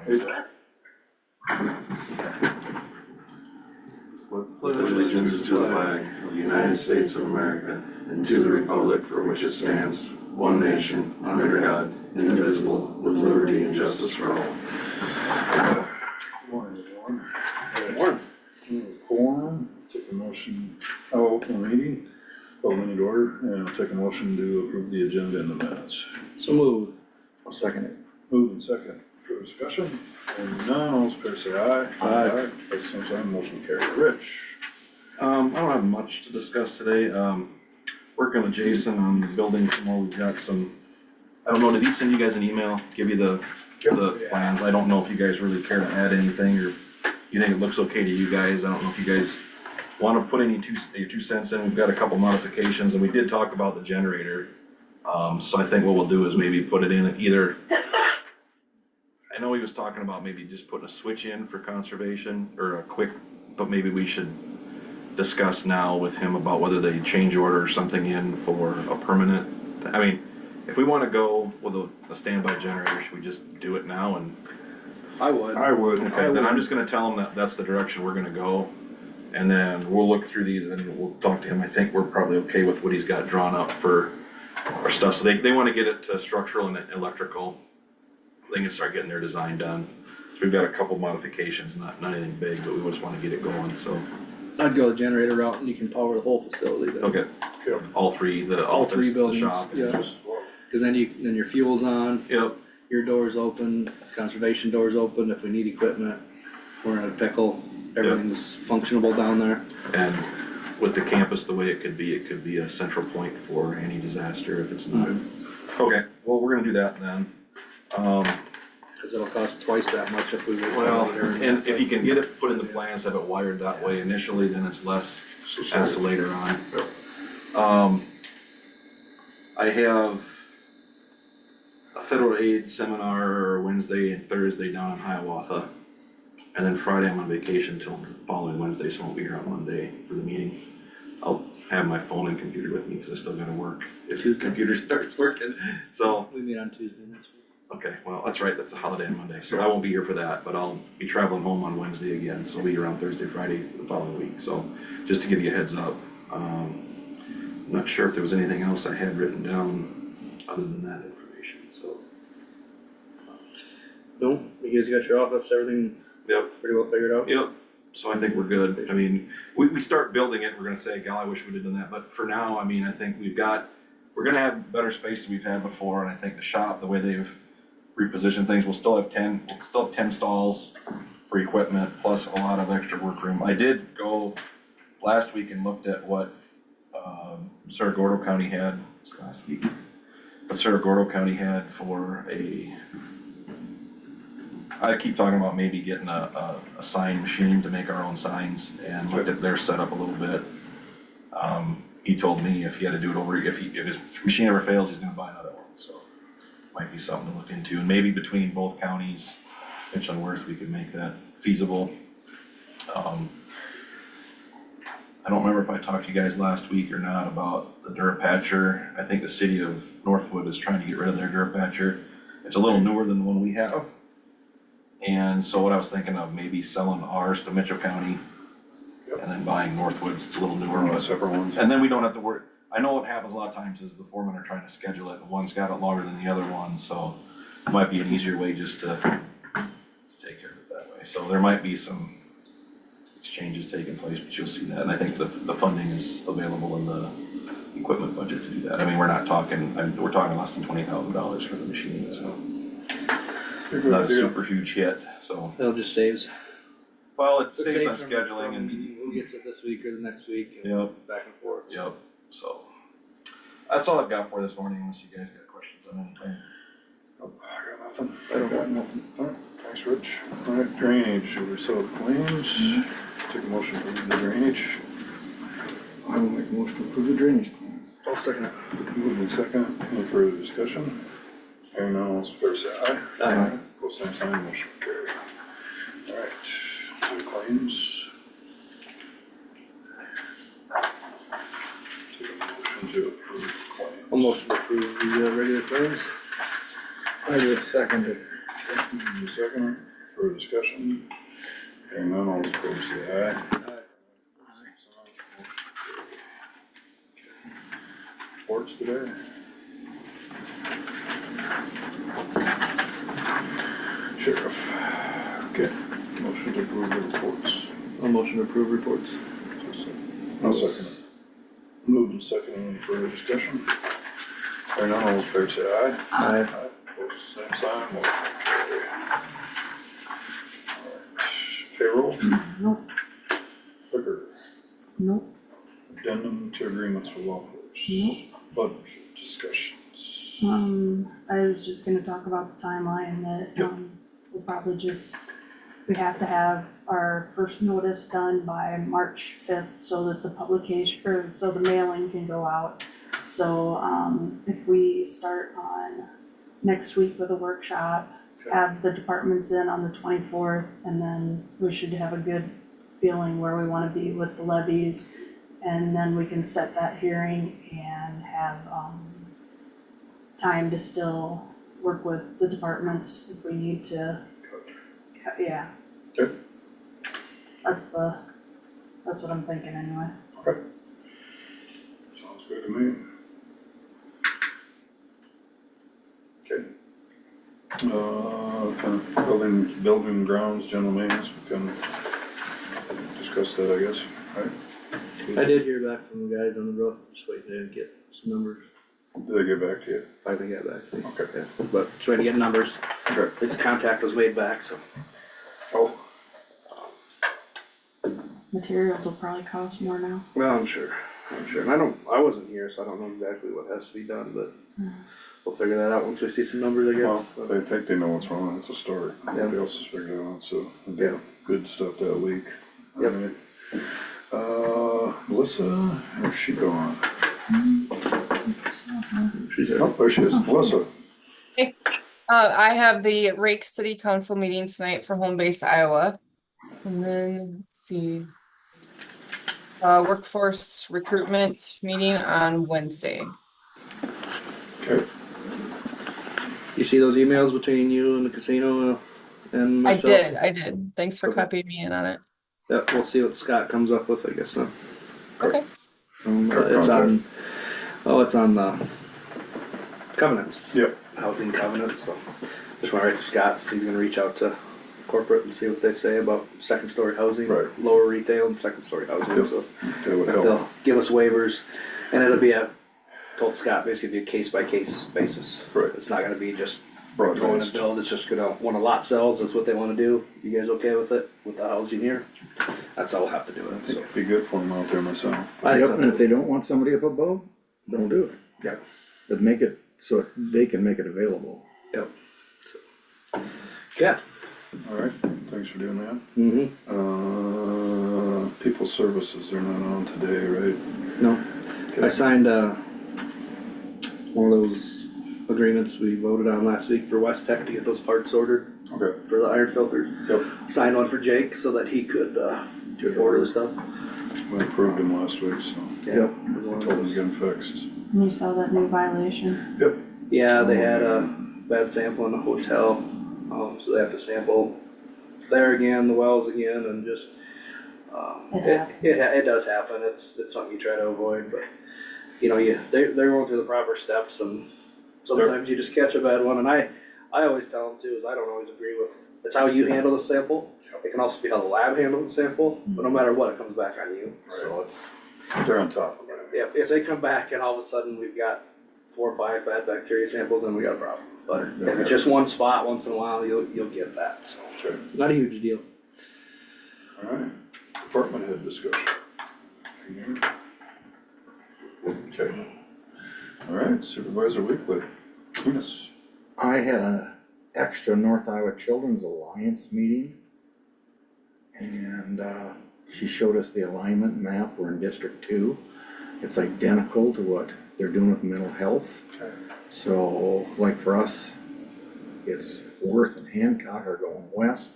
Pledge allegiance to the flag of the United States of America and to the republic for which it stands, one nation, under God, indivisible, with liberty and justice for all. Good morning, everyone. Good morning. Forum, take a motion, open the meeting, call the meeting to order, and I'll take a motion to approve the agenda in the minutes. So moved. I'll second it. Move in second, for discussion, and none, all those in favor say aye. Aye. By the same sign, motion carried. Rich? I don't have much to discuss today. Working with Jason on building some more. We've got some, I don't know, did he send you guys an email, give you the plans? I don't know if you guys really care to add anything or you think it looks okay to you guys. I don't know if you guys want to put any your 2 cents in. We've got a couple modifications and we did talk about the generator. So I think what we'll do is maybe put it in either, I know he was talking about maybe just putting a switch in for conservation or a quick, but maybe we should discuss now with him about whether they change order something in for a permanent. I mean, if we want to go with a standby generator, should we just do it now? And I would. okay, then I'm just gonna tell him that that's the direction we're gonna go. And then we'll look through these and we'll talk to him. I think we're probably okay with what he's got drawn up for our stuff. So they want to get it to structural and electrical. They can start getting their design done. So we've got a couple modifications, not anything big, but we just want to get it going, so. I'd go the generator route and you can power the whole facility then. Okay, Yep. all three, the All office, three the buildings, shop. yeah. Just, well, Cause then your fuel's on, Yep, your door's open, conservation door's open, if we need equipment, we're in a pickle, everything's functionable down there. and with the campus the way it could be a central point for any disaster if it's not. Okay, well, we're gonna do that then. Cause it'll cost twice that much if we wait. Well, till later. and if you can get it put in the plans, have it wired that way initially, then it's less hassle later on. I have a federal aid seminar Wednesday and Thursday down in Hiawatha. And then Friday I'm on vacation till the following Wednesday, so I won't be here on Monday for the meeting. I'll have my phone and computer with me because I still gotta work if the computer starts working, so. We meet on Tuesday next week. Okay, well, that's right, that's a holiday on Monday, so I won't be here for that, but I'll be traveling home on Wednesday again, so I'll be around Thursday, Friday the following week, so just to give you a heads up. I'm not sure if there was anything else I had written down other than that information, so. Nope, you guys got your office, everything Yep, pretty well figured out? yep, so I think we're good. I mean, we start building it, we're gonna say, God, I wish we'd have done that, but for now, I mean, I think we're gonna have better space than we've had before, and I think the shop, the way they've repositioned things, we'll still have 10 stalls for equipment, plus a lot of extra workroom. I did go last week and looked at what Cerro Gordo County had, was it last week? What Cerro Gordo County had for I keep talking about maybe getting a sign machine to make our own signs, and looked at their setup a little bit. He told me if he had to do it over, if his machine ever fails, he's gonna buy another one, so might be something to look into, and maybe between both counties, which on worse, we could make that feasible. I don't remember if I talked to you guys last week or not about the Durapatcher. I think the city of Northwood is trying to get rid of their Durapatcher. It's a little newer than the one we have. And so what I was thinking of, maybe selling ours to Mitchell County and then buying Northwood's, it's a little newer, but separate ones. and then we don't have to worry. I know what happens a lot of times is the foremen are trying to schedule it, and one's got it longer than the other one, so it might be an easier way just to take care of it that way. So there might be some exchanges taking place, but you'll see that, and I think the funding is available in the equipment budget to do that. I mean, we're not talking, we're talking less than $20,000 for the machine, so not a super huge hit, so. It'll just saves. Well, it It saves on from scheduling and. Who gets it this week or the next week, and Yep. back and forth. Yep, so, that's all I've got for this morning, unless you guys got questions on anything. Nope, I got nothing. I don't got nothing. Alright, thanks, Rich. Alright, drainage, we settled claims, take a motion to approve the drainage. I will make a motion to approve the drainage plans. I'll second it. Moved in second, any further discussion? Hearing none, all those in favor say aye. Aye. Both same sign, motion carried. Alright, to the claims. Take a motion to approve claims. A motion to approve the regular claims. I just seconded. Need a second for discussion? Hearing none, all those in favor say aye. Reports today? Sheriff. Okay, motion to approve the reports. A motion to approve reports. I'll second it. Moved and seconded, any further discussion? Hearing none, all those in favor say aye. Aye. Opposed, same sign, motion carried. Alright, payroll, Nope, liquor, nope, addendum to agreements with law firms. Nope. Budget discussions. I was just gonna talk about the timeline that, Yep. we'll probably just, we have to have our first notice done by March 5th so that the publication, or so the mailing can go out. So, if we start on next week with a workshop, have the departments in on the 24th, and then we should have a good feeling where we wanna be with the levies. And then we can set that hearing and have, time to still work with the departments if we need to. Yeah. Okay. That's what I'm thinking anyway. Sounds good to me. Okay. Kind of building grounds, general maintenance, we can discuss that, I guess, right? I did hear back from the guys on the roof, just waiting to get some numbers. Did they get back to you? Finally got back to me. Okay. Yeah, but just waiting to get numbers. Okay. His contact was made back, so. Oh, Materials will probably cost more now. Well, I'm sure. And I wasn't here, so I don't know exactly what has to be done, but we'll figure that out once we see some numbers, I well, guess. they think they know what's wrong, it's a start. Nobody else has figured it out, so they Yeah. did good stuff that week. Yep. Alright. Melissa, where's she going? She's there. Oh, there she is, Melissa. I have the Rake City Council meeting tonight for Home Base Iowa. And then, let's see. Workforce recruitment meeting on Wednesday. Okay, You see those emails between you and the casino and myself? I did. Thanks for Okay. copying me in on it. Yeah, we'll see what Scott comes up with, I guess, then. Okay. It's on the covenants. yep, Housing covenants, so just went right to Scott's, he's gonna reach out to corporate and see what they say about second story housing. Right. Lower retail and second story housing, Yep. so that would if help. they'll give us waivers, and it'll be told Scott, basically be a case by case basis. Right. It's not gonna be just Broad going to based. build, it's just gonna, when a lot sells, that's what they wanna do, you guys okay with it, with the housing here? That's how we'll have to do it, so. It'd be good for them out there myself. I Yep, think and if they don't want somebody up above, don't do it. Yeah. But make it so they can make it available. Yep. Yeah. Alright, thanks for doing that. Mm-hmm. People services, they're not on today, right? No, I Okay. signed, one of those agreements we voted on last week for West Tech to get those parts ordered Okay, for the iron filters. yep, Signed one for Jake so that he could, order the stuff. we approved them last week, so Yeah. told them to get them fixed. And you saw that new violation. Yep. Yeah, they had a bad sample in the hotel, so they have to sample there again, the wells again, and just, it does happen, it's something you try to avoid, but, you know, they're going through the proper steps, and sometimes you just catch a bad one, and I always tell them too, is I don't always agree with, it's how you handle the sample, it can also be how the lab handles the sample, but no matter what, it comes back on you, so it's, They're on top of it. if they come back and all of a sudden we've got 4 or 5 bad bacteria samples, then we got a problem. But if it's just one spot once in a while, you'll get that, so. Okay, Not a huge deal. alright, department head discussion. Okay, alright, supervisor weekly, Enos. I had an extra North Iowa Children's Alliance meeting. And, she showed us the alignment map, we're in District 2. It's identical to what they're doing with mental health. Okay. So, like for us, it's Worth and Hancock are going west,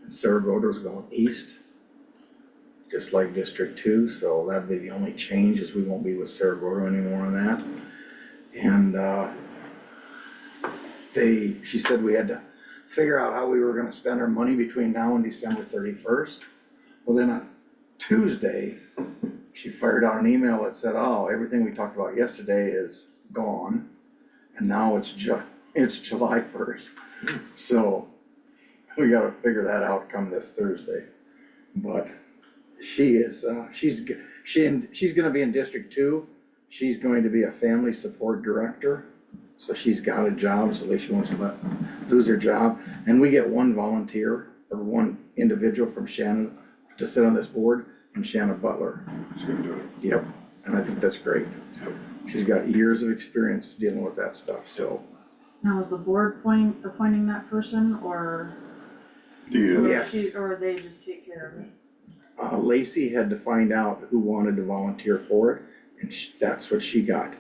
and Saragota's going east. Just like District 2, so that'd be the only change, is we won't be with Saragota anymore on that. And, she said we had to figure out how we were gonna spend our money between now and December 31st. Well, then on Tuesday, she fired out an email that said, oh, everything we talked about yesterday is gone. And now it's July 1st. So we gotta figure that out come this Thursday. But she is, she's gonna be in District 2. She's going to be a family support director. So she's got a job, so at least she won't lose her job. And we get one volunteer or one individual from Shannon to sit on this board, and Shannon Butler. She's gonna do it. Yep, and I think that's great. She's got years of experience dealing with that stuff, so. Now, is the board appointing that person, or? Yes. Or they just take care of it? Lacey had to find out who wanted to volunteer for it, and that's what she got.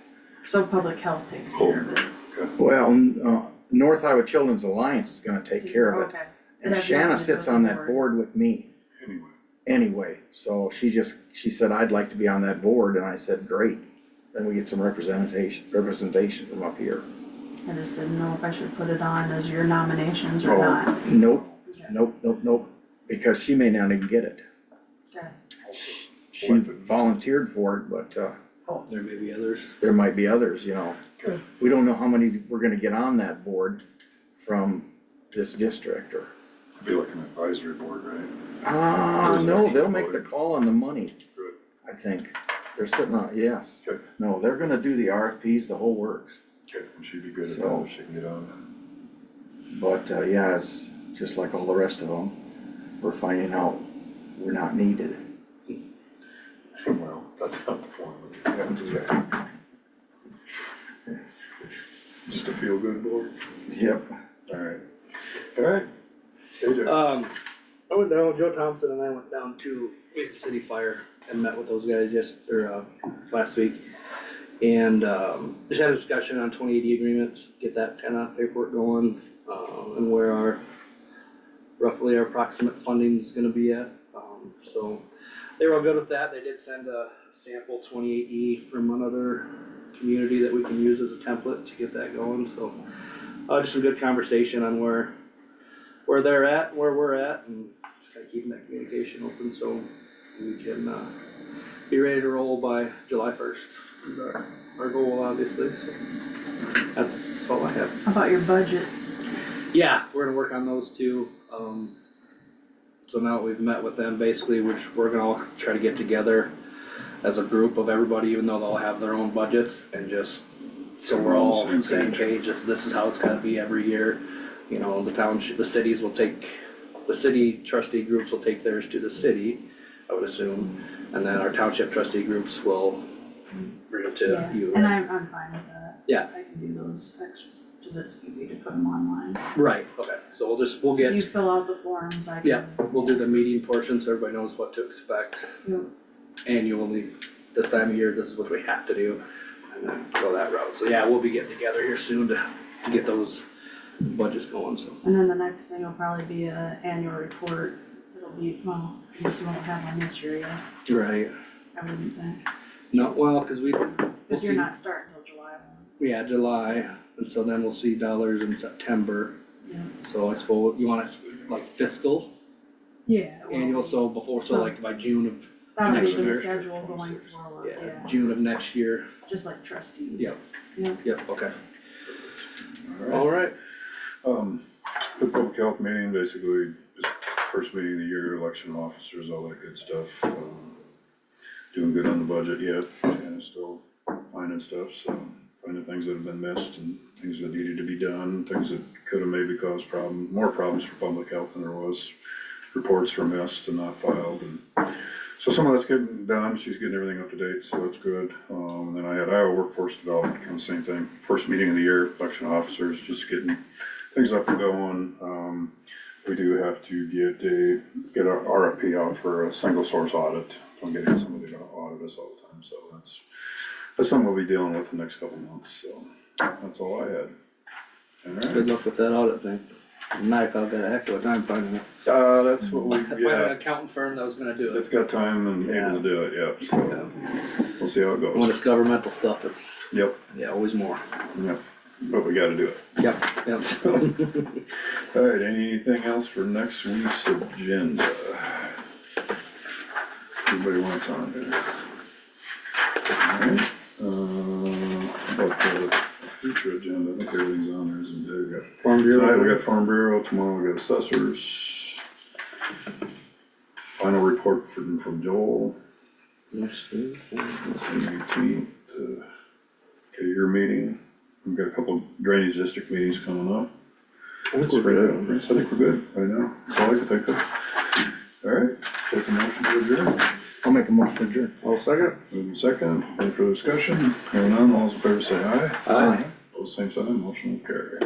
So public health takes care of it? Well, North Iowa Children's Alliance is gonna take care of it. Okay. And It has Shanna nothing to do sits with on the that board with me anyway, so she said, I'd like to be on that board, and I said, great. Then we get some representation from up here. I just didn't know if I should put it on as your nominations or Oh, not. Nope, Okay. nope, because she may not even get it. Okay. She volunteered for it, but, There may be others. there might be others, you know. Okay. We don't know how many we're gonna get on that board from this district, or. Be like an advisory board, right? No, they'll make the call on the money, Good. I think. They're sitting on, yes. Okay. No, they're gonna do the RFPs, the whole works. Okay, and she'd be good at So- that, if she can get on. But, yeah, it's just like all the rest of them. We're finding out we're not needed. Well, that's not the point. Yeah. Just a feel-good board? Yep. Alright. Alright. KJ. I went down, Joe Thompson and I went down to Mason City Fire and met with those guys last week. And, just had a discussion on 2080 agreements, get that kind of paperwork going, and where roughly our approximate funding is gonna be at. So they were all good with that. They did send a sample 28E from another community that we can use as a template to get that going, so. Just a good conversation on where they're at, where we're at, and just kind of keeping that communication open so we can, be ready to roll by July 1st. Is our goal, obviously, so that's all I have. How about your budgets? Yeah, we're gonna work on those too. So now that we've met with them, basically, we're gonna all try to get together as a group of everybody, even though they'll have their own budgets, and just, so we're all on the same page. This is how it's gotta be every year. You know, the township, the cities will take, the city trustee groups will take theirs to the city, I would assume. And then our township trustee groups will bring them to Yeah, you. and I'm fine with that. Yeah. I can do those extra, cause it's easy to put them online. Right, okay, so we'll get. You fill out the forms, I can. Yeah, we'll do the meeting portion so everybody knows what to expect Yep. annually. This time of year, this is what we have to do, and then go that route. So yeah, we'll be getting together here soon to get those budgets going, so. And then the next thing will probably be a annual report. It'll be, well, I guess you won't have one this year yet, Right. I wouldn't think. No, well, cause we'll Cause you're see, not starting till July yeah, July, and so then we'll see dollars in September. 1. Yeah. So I suppose, you want it like fiscal, Yeah. well, annual, so before, so So- like by June of, That'll be next the year. schedule going forward, yeah, yeah, June of next year. just like trustees. Yep. Yeah. Yep, okay. Alright. Alright. The public health meeting, basically, just first meeting of the year, election of officers, all that good stuff. Doing good on the budget yet, Shanna's still finding stuff, so finding things that have been missed and things that needed to be done, things that could have maybe caused more problems for public health than there was. Reports were missed and not filed, and so some of that's getting done, she's getting everything up to date, so that's good. And then I had Iowa Workforce Development, kind of same thing, first meeting of the year, election of officers, just getting things up and going. We do have to get our RFP out for a single source audit. I'm getting somebody to audit us all the time, so that's something we'll be dealing with the next couple months, so that's all I had. Alright, Good luck with that audit thing. Knife, I've got a heck of a time finding it. that's what we, Find an yeah, accountant firm that was gonna do that's it. got time and able to do it, yeah, so Yeah. we'll see how it When goes. it's governmental stuff, it's, Yep, yeah, always more. yep. but we gotta do it. Yep, yep. Alright, anything else for next week's agenda? Everybody wants on there. Alright, about the future agenda, I think everything's on there, isn't there? We got Farm Tonight we got Farm Bureau, tomorrow we got assessors. Final report from Joel, Next week. it's the 18th. Okay, your meeting, we've got a couple drainage district meetings coming up. I think we're good. I think we're good right now, that's all I can think of. Alright, take a motion to adjourn. I'll make a motion to adjourn. All second? Moving second, any further discussion? Hearing none, all those in favor say aye. Aye. Opposed, same sign, motion will carry.